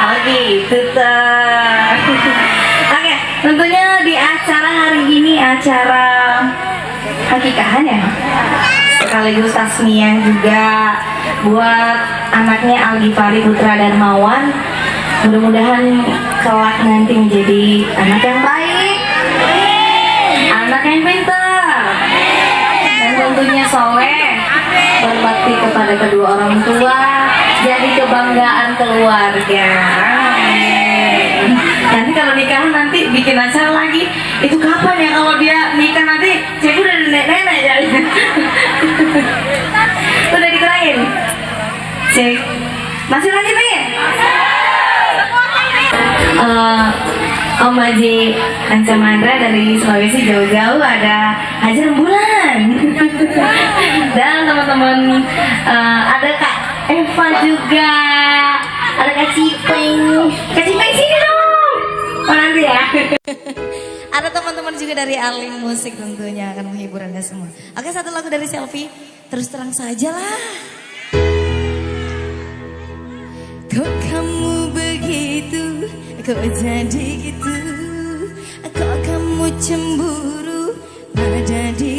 Oh gitu tuh. Oke, tentunya di acara hari ini acara akikahan ya, sekaligus tasmiyah juga buat anaknya Al-Ghifari Putra Darmawan. Mudah-mudahan kelak nanti menjadi anak yang baik, anak yang pintar, dan tentunya soleh, berbakti kepada kedua orang tua, jadi kebanggaan keluarga. Nanti kalau nikahan nanti bikin acara lagi. Itu kapan ya kalau dia nikah nanti? Saya udah nenek-nenek ya. Udah dikenalin? Cek. Masih lanjut nih? Om Haji Ancamandra dari Sulawesi jauh-jauh, ada Haji Rembulan. Dan teman-teman ada Kak Eva juga, ada Kak Cipeng. Kak Cipeng sini dong. Oh nanti ya. Ada teman-teman juga dari Aling Musik tentunya akan menghibur Anda semua. Oke, satu lagu dari Selfie. Terus terang saja lah. Kok kamu begitu, kok jadi gitu, kok kamu cemburu pada dia.